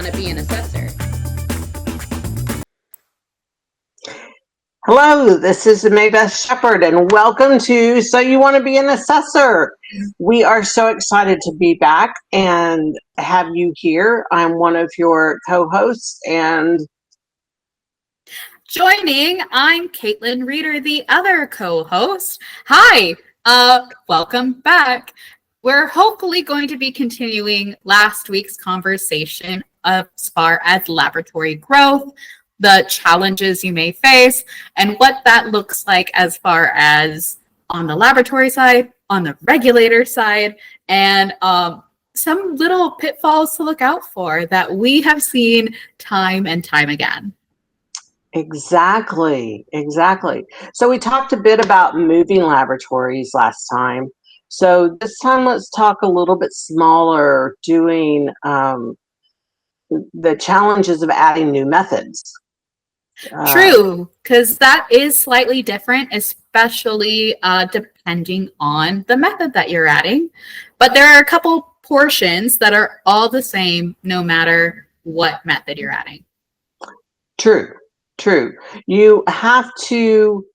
Want to Be an Assessor? Hello, this is Mei Beth Shepherd, and welcome to So You Want to Be an Assessor. We are so excited to be back and have you here. I'm one of your co-hosts, and Joining, I'm Kaitlyn Reeder, the other co-host. Hi, welcome back. We're hopefully going to be continuing last week's conversation as far as laboratory growth, the challenges you may face, and what that looks like as far as on the laboratory side, on the regulator side, and some little pitfalls to look out for that we have seen time and time again. Exactly. So we talked a bit about moving laboratories last time. So this time let's talk a little bit smaller, doing the challenges of adding new methods. True, because that is slightly different, especially depending on the method that you're adding. But there are a couple portions that are all the same no matter what method you're adding. True. You have to,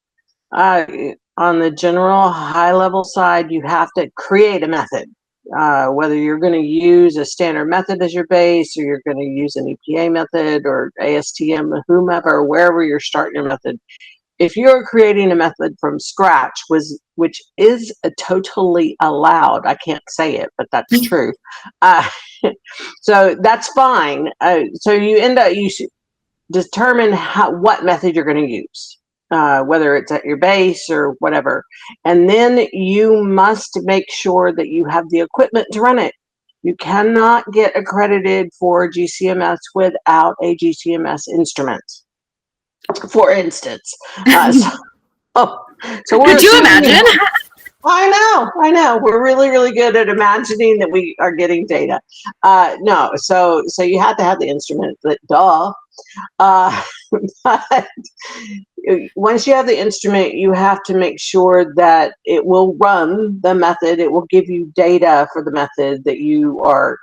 on the general high level side, you have to create a method. Whether you're going to use a standard method as your base, or you're going to use an EPA method or ASTM, whomever, wherever you're starting your method. If you're creating a method from scratch, which is totally allowed, I can't say it, but that's true. So that's fine. So you should determine what method you're going to use, whether it's at your base or whatever. And then you must make sure that you have the equipment to run it. You cannot get accredited for GCMS without a GCMS instrument, for instance. So Could you imagine? I know. We're really good at imagining that we are getting data. No, so you have to have the instrument, but duh. But once you have the instrument, you have to make sure that it will run the method. It will give you data for the method that you are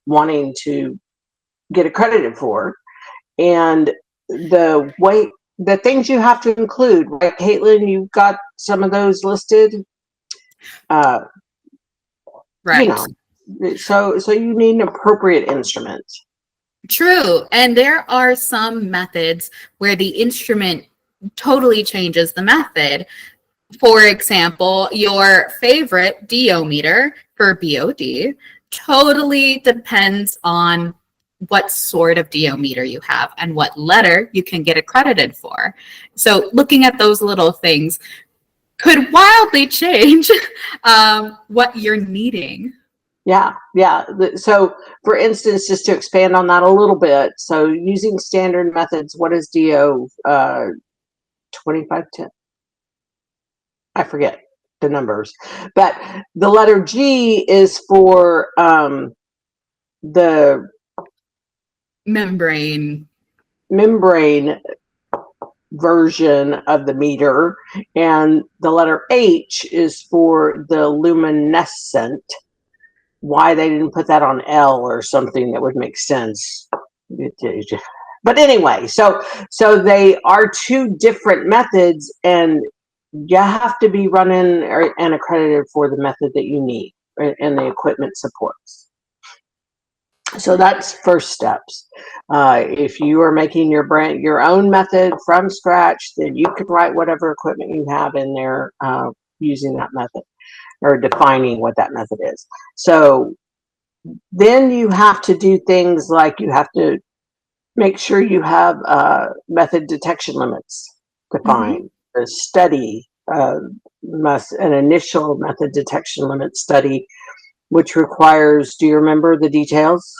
wanting to get accredited for. And the things you have to include, right, Kaitlyn? You've got some of those listed. Right. You know, so you need an appropriate instrument. True. And there are some methods where the instrument totally changes the method. For example, your favorite DO meter for BOD totally depends on what sort of DO meter you have and what letter you can get accredited for. So looking at those little things could wildly change what you're needing. Yeah. So, for instance, just to expand on that a little bit, so using standard methods, what is DO 2510? I forget the numbers, but the letter G is for the membrane version of the meter, and the letter H is for the luminescent. Why they didn't put that on L or something that would make sense. But anyway, so they are two different methods, and you have to be running and accredited for the method that you need, and the equipment supports. So that's first steps. If you are making your own method from scratch, then you can write whatever equipment you have in there using that method, or defining what that method is. So then you have to do things like you have to make sure you have method detection limits defined. The study an initial method detection limit study, which requires, do you remember the details?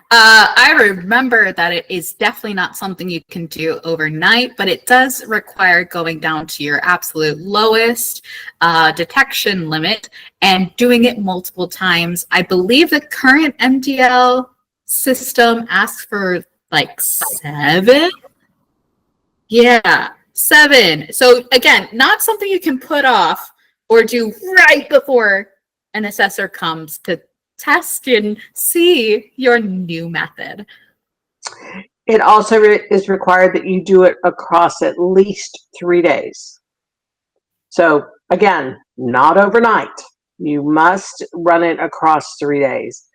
I remember that it is definitely not something you can do overnight, but it does require going down to your absolute lowest detection limit and doing it multiple times. I believe the current MDL system asks for like 7. Yeah, 7. So again, not something you can put off or do right before an assessor comes to test and see your new method? It also is required that you do it across at least 3 days. So again, not overnight. You must run it across 3 days.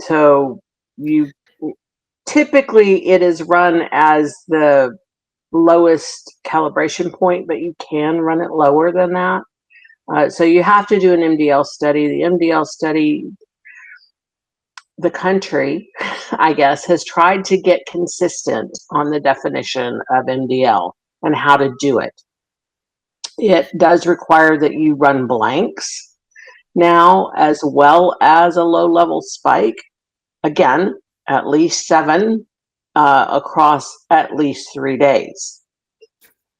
So you typically it is run as the lowest calibration point, but you can run it lower than that. So you have to do an MDL study. The MDL study, the country, I guess, has tried to get consistent on the definition of MDL and how to do it. It does require that you run blanks now, as well as a low level spike. Again, at least 7 across at least 3 days.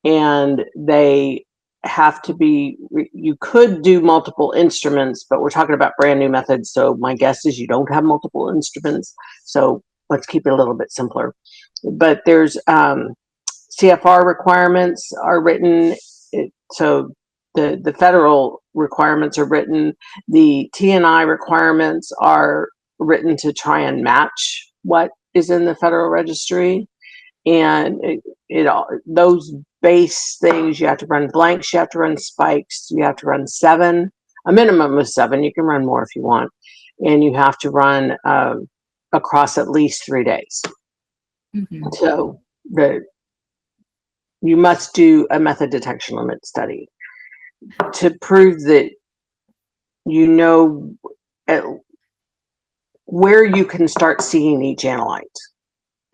And they have to be, you could do multiple instruments, but we're talking about brand new methods. So my guess is you don't have multiple instruments. So let's keep it a little bit simpler. But there's CFR requirements are written. So the federal requirements are written. The TNI requirements are written to try and match what is in the Federal Registry. And those base things, you have to run blanks, you have to run spikes, you have to run 7, a minimum of 7. You can run more if you want. And you have to run across at least 3 days. Mm-hmm. So you must do a method detection limit study to prove that you know where you can start seeing each analyte.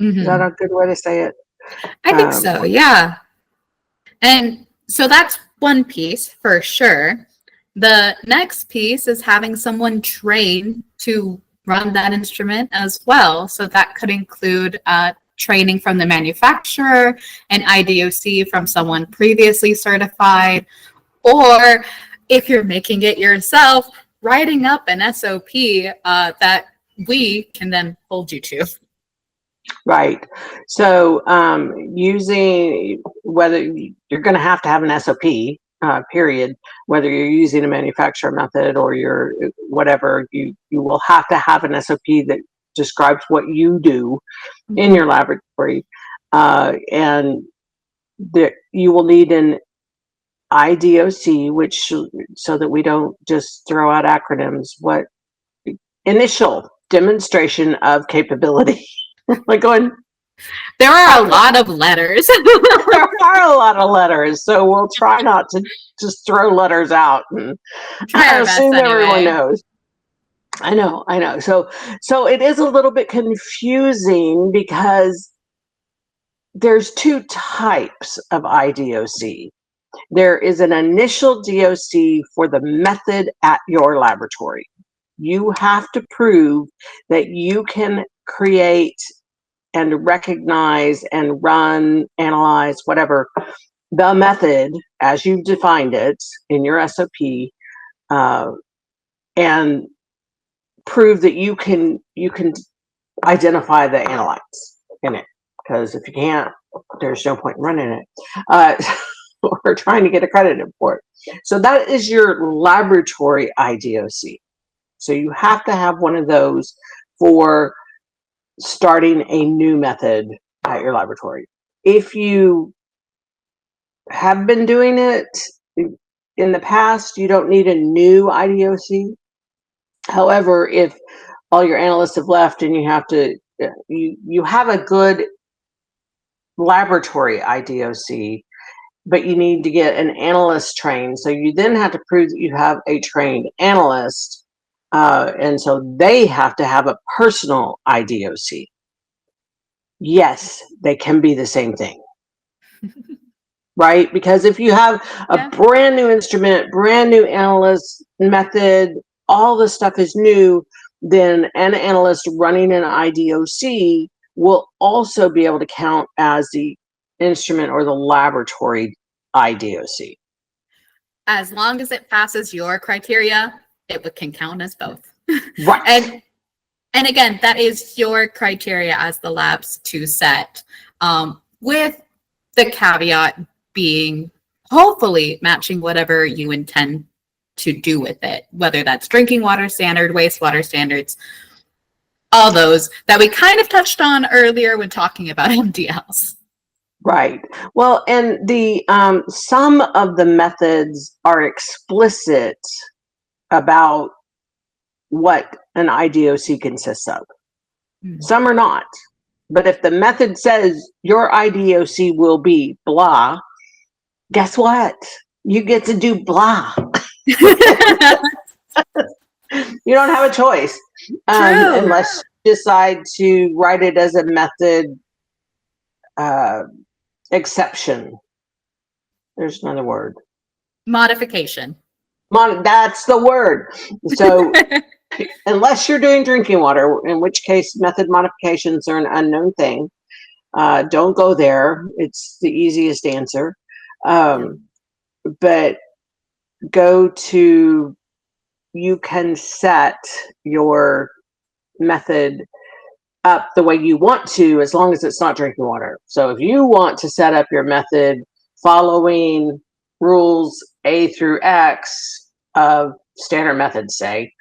Mm-hmm. Is that a good way to say it? I think so, yeah. And so that's one piece for sure. The next piece is having someone trained to run that instrument as well. So that could include training from the manufacturer, an IDOC from someone previously certified, or if you're making it yourself, writing up an SOP that we can then hold you to. Right. So using, whether you're going to have an SOP, period, whether you're using a manufacturer method or you're whatever, you will have to have an SOP that describes what you do in your laboratory. And you will need an IDOC, which, so that we don't just throw out acronyms, what initial demonstration of capability. Like going, there are a lot of letters. There are a lot of letters, so we'll try not to just throw letters out and assume everyone knows. I know. So it is a little bit confusing because there's 2 types of IDOC. There is an initial DOC for the method at your laboratory. You have to prove that you can create and recognize and run, analyze, whatever, the method as you've defined it in your SOP, and prove that you can identify the analytes in it. Because if you can't, there's no point in running it or trying to get accredited for it. So that is your laboratory IDOC. So you have to have one of those for starting a new method at your laboratory. If you have been doing it in the past, you don't need a new IDOC. However, if all your analysts have left and you have a good laboratory IDOC, but you need to get an analyst trained. So you then have to prove that you have a trained analyst. And so they have to have a personal IDOC. Yes, they can be the same thing. Right? Because if you have a brand new instrument, brand new analyst method, all the stuff is new, then an analyst running an IDOC will also be able to count as the instrument or the laboratory IDOC. As long as it passes your criteria, it can count as both. Right. And again, that is your criteria as the labs to set, with the caveat being hopefully matching whatever you intend to do with it, whether that's drinking water standard, wastewater standards, all those that we kind of touched on earlier when talking about MDLs. Right. Well, and the some of the methods are explicit about what an IDOC consists of. Some are not. But if the method says your IDOC will be blah, guess what? You get to do blah. You don't have a choice unless you decide to write it as a method exception. There's another word. Modification. That's the word. So unless you're doing drinking water, in which case method modifications are an unknown thing, don't go there. It's the easiest answer. But go to, you can set your method up the way you want to, as long as it's not drinking water. So if you want to set up your method following rules A through X of standard methods, say,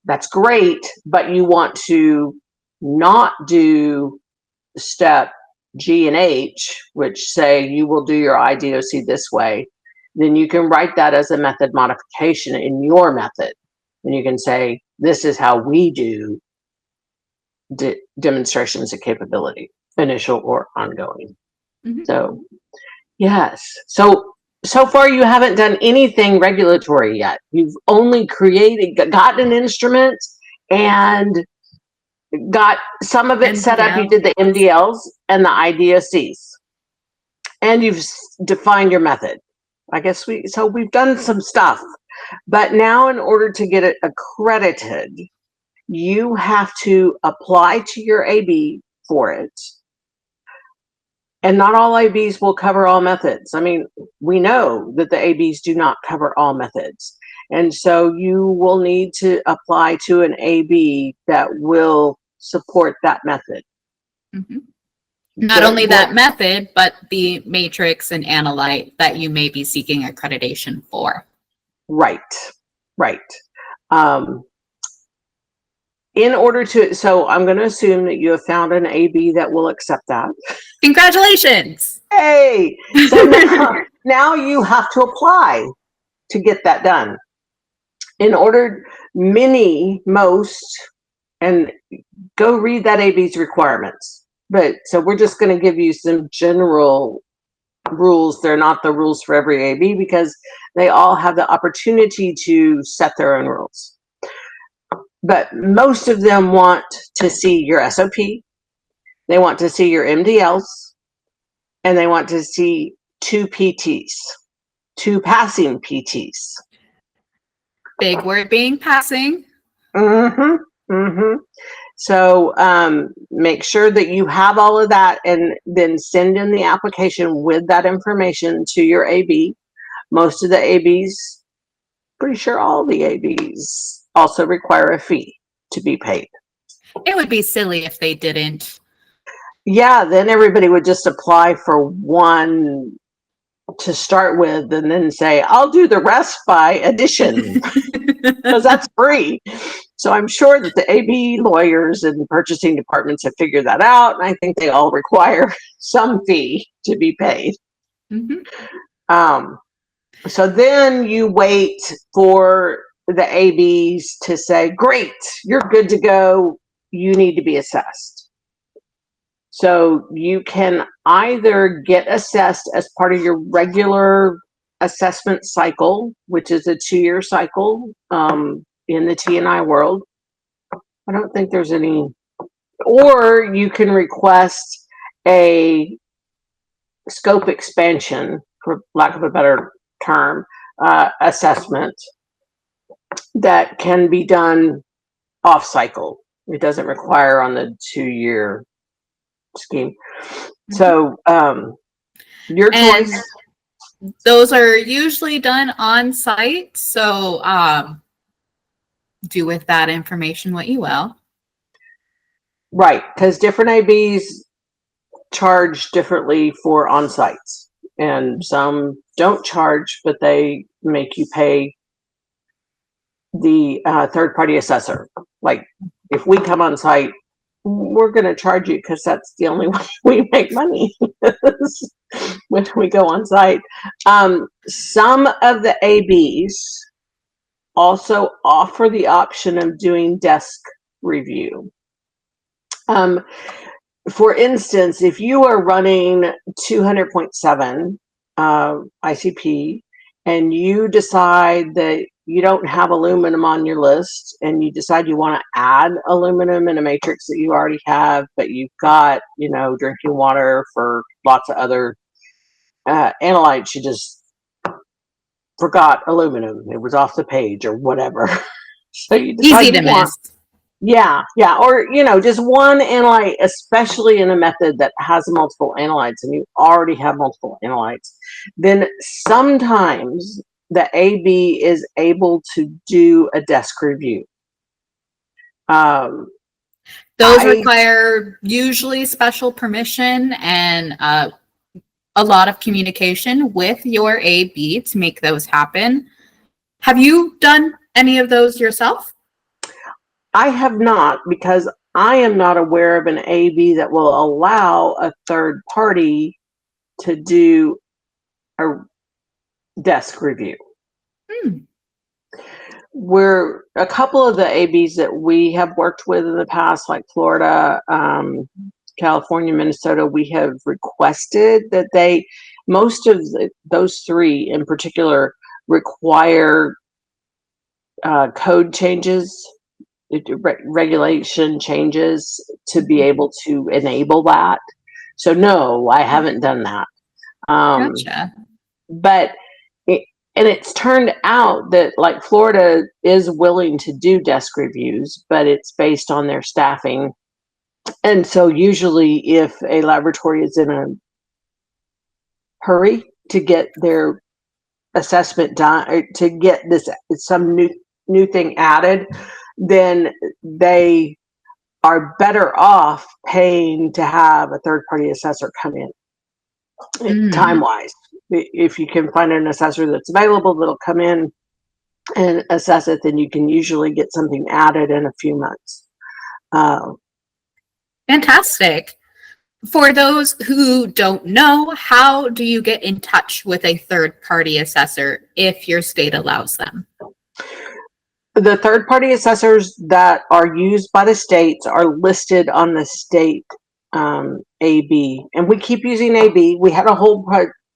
that's great, but you want to not do step G and H, which say you will do your IDOC this way, then you can write that as a method modification in your method. And you can say, this is how we do demonstrations of capability, initial or ongoing. So, yes. So far you haven't done anything regulatory yet. You've only gotten an instrument and got some of it set up. You did the MDLs and the IDOCs, and you've defined your method. I guess we've done some stuff, but now in order to get it accredited, you have to apply to your AB for it. And not all ABs will cover all methods. I mean, we know that the ABs do not cover all methods. And so you will need to apply to an AB that will support that method. Not only that method, but the matrix and analyte that you may be seeking accreditation for. Right. In order to, so I'm going to assume that you have found an AB that will accept that. Congratulations. Hey, so now you have to apply to get that done. In order, most, and go read that AB's requirements. But so we're just going to give you some general rules. They're not the rules for every AB because they all have the opportunity to set their own rules. But most of them want to see your SOP, they want to see your MDLs, and they want to see 2 PTs, 2 passing PTs. Big word being passing. So make sure that you have all of that and then send in the application with that information to your AB. Most of the ABs, pretty sure all the ABs, also require a fee to be paid. It would be silly if they didn't. Yeah, then everybody would just apply for one to start with and then say, I'll do the rest by addition, because that's free. So I'm sure that the AB lawyers and purchasing departments have figured that out, and I think they all require some fee to be paid. So then you wait for the ABs to say, great, you're good to go, you need to be assessed. So you can either get assessed as part of your regular assessment cycle, which is a 2-year cycle in the T&I world. I don't think there's any, or you can request a scope expansion, for lack of a better term, assessment that can be done off cycle. It doesn't require on the 2-year scheme. So your choice. Those are usually done on site. So do with that information what you will. Right, because different ABs charge differently for on sites, and some don't charge, but they make you pay the third-party assessor. Like, if we come on site, we're going to charge you because that's the only way we make money when we go on site. Some of the ABs also offer the option of doing desk review. For instance, if you are running 200.7 ICP and you decide that you don't have aluminum on your list and you decide you want to add aluminum in a matrix that you already have, but you've got, drinking water for lots of other analytes, you just forgot aluminum. It was off the page or whatever. So you decide Easy to miss. Yeah. Or, just one analyte, especially in a method that has multiple analytes and you already have multiple analytes, then sometimes the AB is able to do a desk review. Those require usually special permission and a lot of communication with your AB to make those happen. Have you done any of those yourself? I have not, because I am not aware of an AB that will allow a third party to do a desk review. Where a couple of the ABs that we have worked with in the past, like Florida, California, Minnesota, we have requested that most of those three in particular require code changes, regulation changes to be able to enable that. So no, I haven't done that. Gotcha. But it's turned out that, like, Florida is willing to do desk reviews, but it's based on their staffing. And so usually if a laboratory is in a hurry to get their assessment done, or to get some new thing added, then they are better off paying to have a third-party assessor come in, time-wise. If you can find an assessor that's available that'll come in and assess it, then you can usually get something added in a few months. Fantastic. For those who don't know, how do you get in touch with a third-party assessor if your state allows them? The third-party assessors that are used by the states are listed on the state AB, and we keep using AB. We had a whole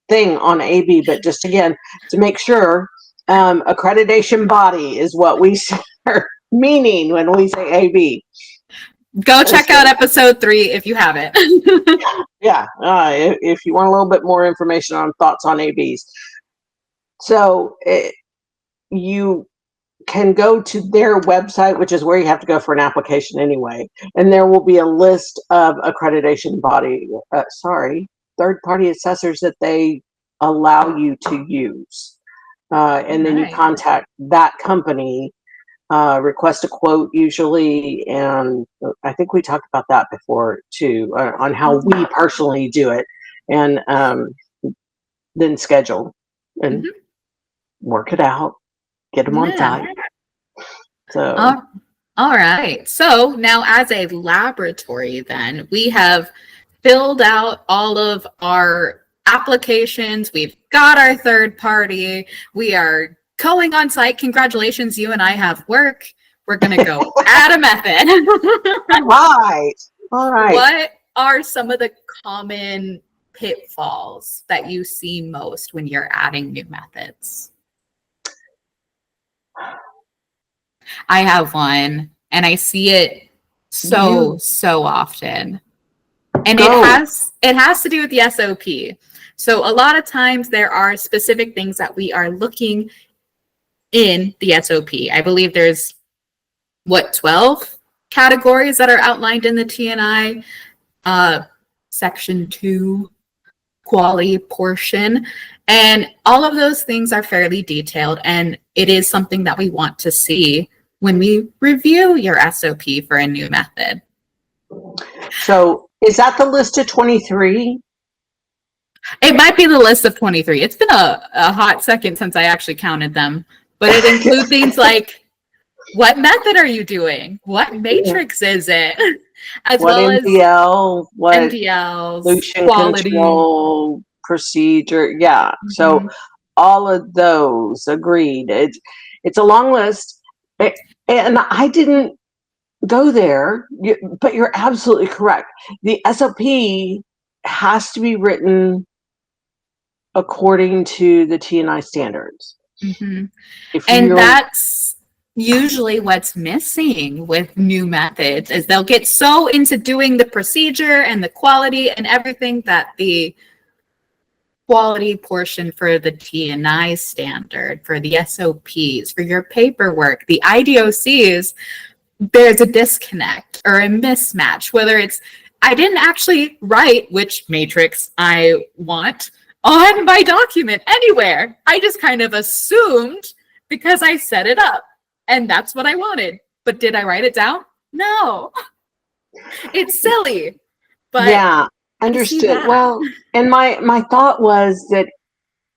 thing on AB, but just again to make sure, accreditation body is what we are meaning when we say AB. Go check out episode 3 if you haven't. Yeah, if you want a little bit more information on thoughts on ABs. So you can go to their website, which is where you have to go for an application anyway, and there will be a list of accreditation body, third-party assessors that they allow you to use. And then you contact that company, request a quote usually, and I think we talked about that before too, on how we personally do it, and then schedule and work it out, get them on site. So all right, so now as a laboratory, then we have filled out all of our applications, we've got our third party, we are going on site. Congratulations, you and I have work. We're going to go add a method. All right. What are some of the common pitfalls that you see most when you're adding new methods? I have one, and I see it so often. And it has to do with the SOP. So a lot of times there are specific things that we are looking in the SOP. I believe there's 12 categories that are outlined in the TNI section 2 quality portion, and all of those things are fairly detailed, and it is something that we want to see when we review your SOP for a new method. So is that the list of 23? It might be the list of 23. It's been a hot second since I actually counted them. But it includes things like what method are you doing? What matrix is it? As What well as MDL, what MDLs, pollution quality. control procedure. Yeah. So Mhm. all of those, agreed. It's a long list. And I didn't go there, but you're absolutely correct. The SOP has to be written according to the T&I standards. Mhm. If And you're that's usually what's missing with new methods is they'll get so into doing the procedure and the quality and everything that the quality portion for the T&I standard, for the SOPs, for your paperwork, the IDOCs, there's a disconnect or a mismatch, whether it's I didn't actually write which matrix I want on my document anywhere. I just kind of assumed because I set it up and that's what I wanted. But did I write it down? No. It's silly, but yeah, I see understood. that. Well, and my thought was that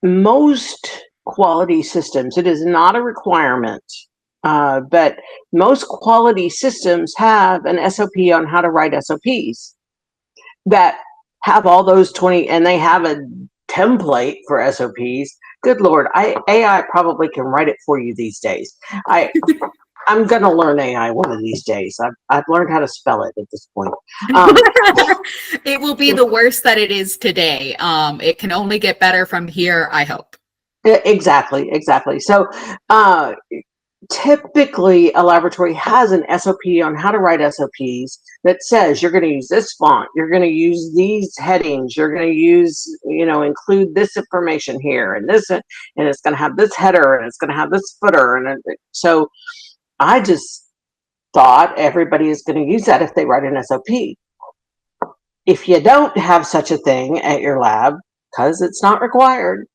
most quality systems, it is not a requirement, but most quality systems have an SOP on how to write SOPs that have all those 20, and they have a template for SOPs. Good Lord, AI probably can write it for you these days. I'm going to learn AI one of these days. I've learned how to spell it at this point. It will be the worst that it is today. It can only get better from here, I hope. Exactly. So, typically a laboratory has an SOP on how to write SOPs that says you're going to use this font, you're going to use these headings, you're going to use, include this information here and this, and it's going to have this header and it's going to have this footer. And so I just thought everybody is going to use that if they write an SOP. If you don't have such a thing at your lab, because it's not required,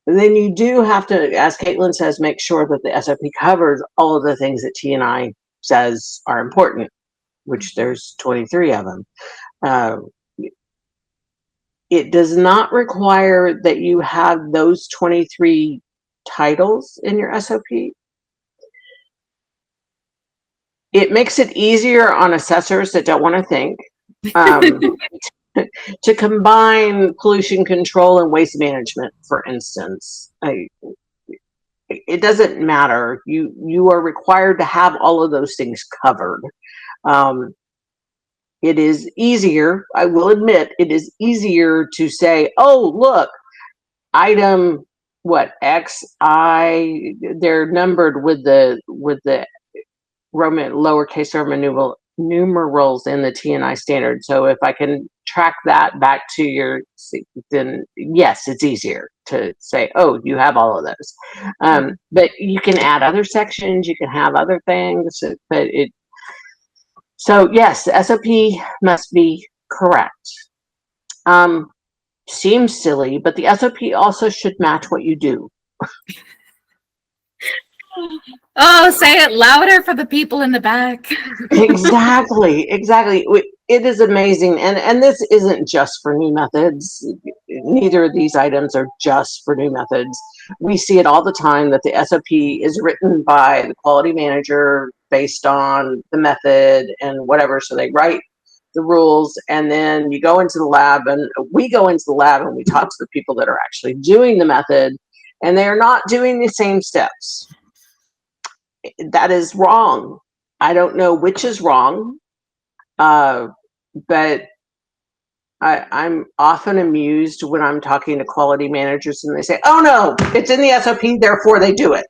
then you do have to, as Kaitlyn says, make sure that the SOP covers all of the things that T&I says are important, which there's 23 of them. It does not require that you have those 23 titles in your SOP. It makes it easier on assessors that don't want to think. To combine pollution control and waste management, for instance. It doesn't matter. You are required to have all of those things covered. It is easier, I will admit, it is easier to say, oh, look, item X, they're numbered with the Roman lowercase Roman numerals in the T&I standard. So if I can track that back to then yes, it's easier to say, oh, you have all of those. But you can add other sections, you can have other things, but so yes, the SOP must be correct. Seems silly, but the SOP also should match what you do. Oh, say it louder for the people in the back. Exactly. It is amazing. And this isn't just for new methods. Neither of these items are just for new methods. We see it all the time that the SOP is written by the quality manager based on the method and whatever. So they write the rules, and then you go into the lab, and we go into the lab and we talk to the people that are actually doing the method, and they are not doing the same steps. That is wrong. I don't know which is wrong, but I'm often amused when I'm talking to quality managers and they say, oh no, it's in the SOP, therefore they do it.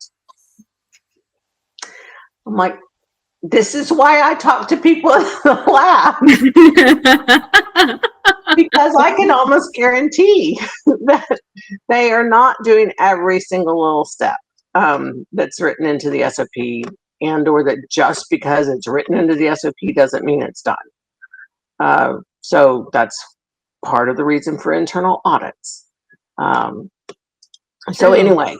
I'm like, this is why I talk to people in the lab. Because I can almost guarantee that they are not doing every single little step that's written into the SOP, and or that just because it's written into the SOP doesn't mean it's done. So that's part of the reason for internal audits. So anyway,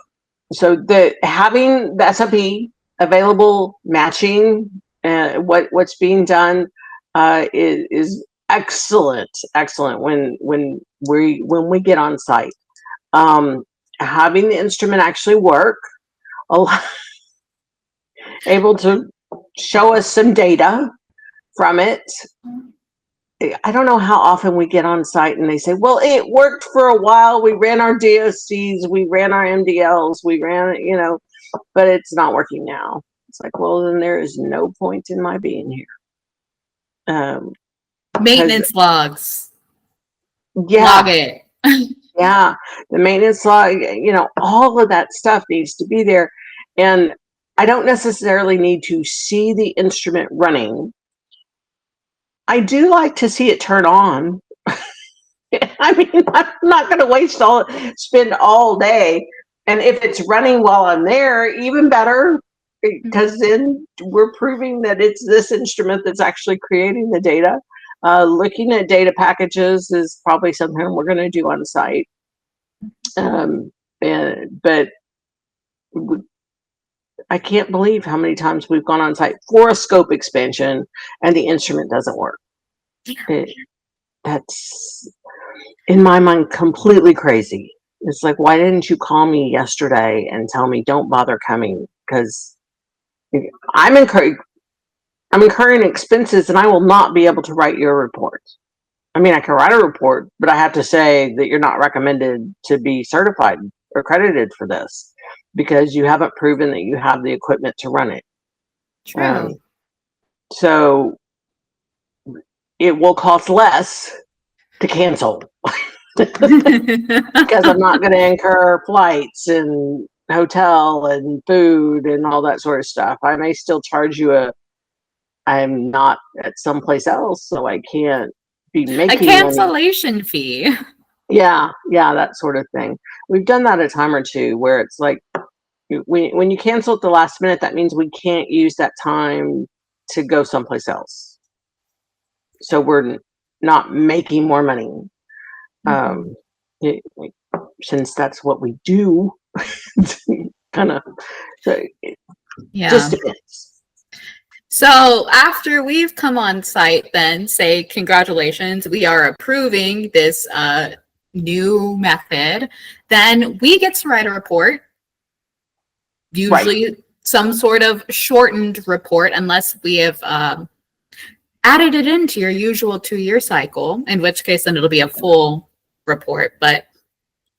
so having the SOP available, matching what's being done is excellent when we get on site. Having the instrument actually work, able to show us some data from it. I don't know how often we get on site and they say, well, it worked for a while. We ran our DOCs, we ran our MDLs, we ran, but it's not working now. It's like, well, then there is no point in my being here. Maintenance logs. Yeah. Log it. Yeah. The maintenance log, all of that stuff needs to be there. And I don't necessarily need to see the instrument running. I do like to see it turn on. I mean, I'm not going to spend all day. And if it's running while I'm there, even better, because then we're proving that it's this instrument that's actually creating the data. Looking at data packages is probably something we're going to do on site. But I can't believe how many times we've gone on site for a scope expansion and the instrument doesn't work. That's, in my mind, completely crazy. It's like, why didn't you call me yesterday and tell me don't bother coming? Because I'm incurring expenses and I will not be able to write your report. I mean, I can write a report, but I have to say that you're not recommended to be certified or accredited for this because you haven't proven that you have the equipment to run it. True. So it will cost less to cancel because I'm not going to incur flights and hotel and food and all that sort of stuff. I may still charge you I'm not at someplace else, so I can't be making a cancellation fee. Yeah, that sort of thing. We've done that a time or two where it's like when you cancel at the last minute, that means we can't use that time to go someplace else. So we're not making more money. Since that's what we do, kind of. So just depends. So after we've come on site, then say congratulations, we are approving this new method. Then we get to write a report, usually some sort of shortened report, unless we have added it into your usual 2-year cycle, in which case then it'll be a full report. But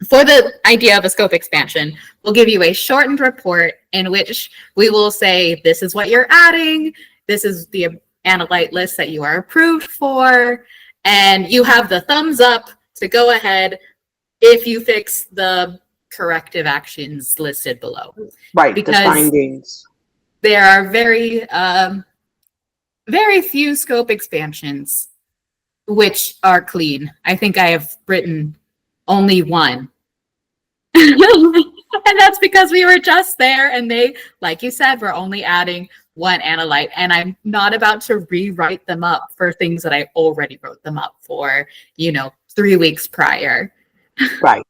for the idea of a scope expansion, we'll give you a shortened report in which we will say, this is what you're adding, this is the analyte list that you are approved for, and you have the thumbs up to go ahead if you fix the corrective actions listed below. Right, because the findings. There are very few scope expansions which are clean. I think I have written only one. And that's because we were just there and they, like you said, we're only adding one analyte, and I'm not about to rewrite them up for things that I already wrote them up for, 3 weeks prior. Right.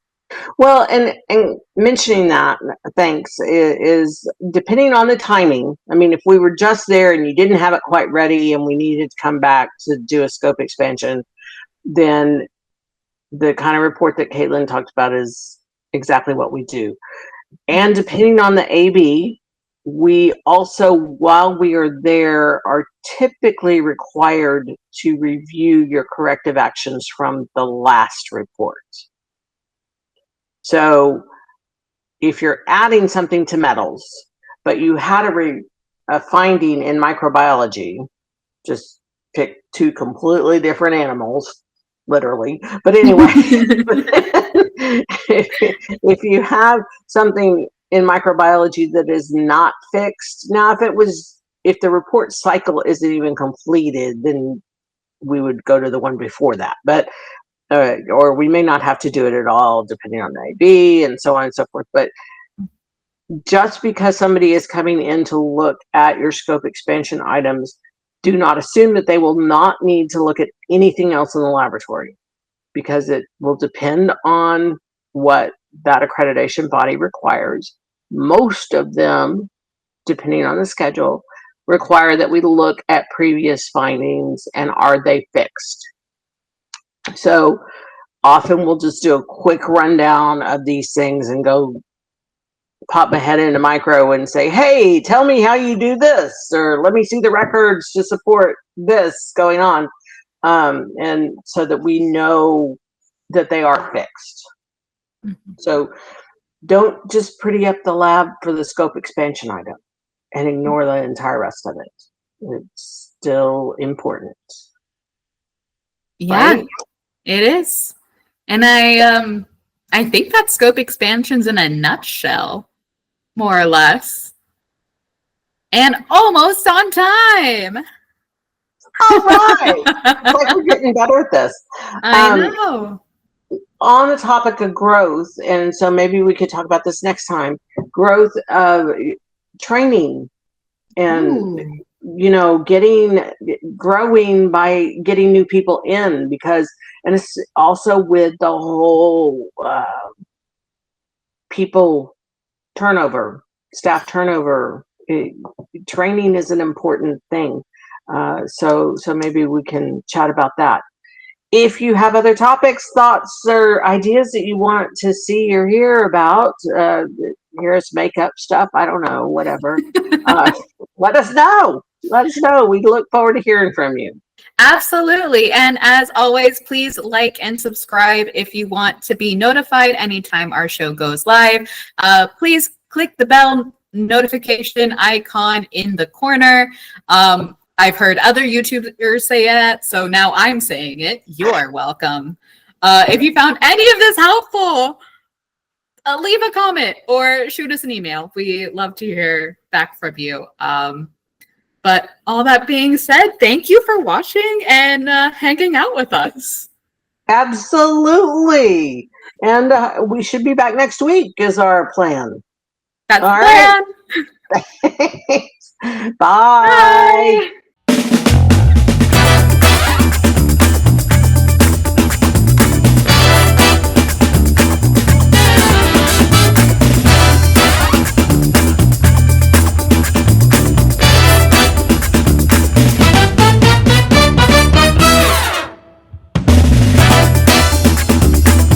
Well, and mentioning that, thanks, is depending on the timing. I mean, if we were just there and you didn't have it quite ready and we needed to come back to do a scope expansion, then the kind of report that Kaitlyn talked about is exactly what we do. And depending on the AB, we also, while we are there, are typically required to review your corrective actions from the last report. So if you're adding something to metals, but you had a finding in microbiology, just pick 2 completely different animals, literally. But anyway, if you have something in microbiology that is not fixed, now if the report cycle isn't even completed, then we would go to the one before that. But or we may not have to do it at all, depending on the AB and so on and so forth. But just because somebody is coming in to look at your scope expansion items, do not assume that they will not need to look at anything else in the laboratory, because it will depend on what that accreditation body requires. Most of them, depending on the schedule, require that we look at previous findings and are they fixed. So often we'll just do a quick rundown of these things and go pop my head into micro and say, hey, tell me how you do this, or let me see the records to support this going on. And so that we know that they are fixed. Mm-hmm. So don't just pretty up the lab for the scope expansion item and ignore the entire rest of it. It's still important. Yeah, right? it is. And I think that scope expansion's in a nutshell, more or less. And almost on time. All right. It's like we're getting better at this. I know. On the topic of growth, and so maybe we could talk about this next time, growth of training and growing by getting new people in, because, and it's also with the whole people turnover, staff turnover. Training is an important thing. So maybe we can chat about that. If you have other topics, thoughts, or ideas that you want to see or hear about, hear us make up stuff, I don't know, whatever, let us know. Let us know. We look forward to hearing from you. Absolutely. And as always, please like and subscribe if you want to be notified anytime our show goes live. Please click the bell notification icon in the corner. I've heard other YouTubers say that, so now I'm saying it. You are welcome. If you found any of this helpful, leave a comment or shoot us an email. We love to hear back from you. But all that being said, thank you for watching and hanging out with us. Absolutely. And we should be back next week is our plan. That's all the plan. right. Bye. Bye.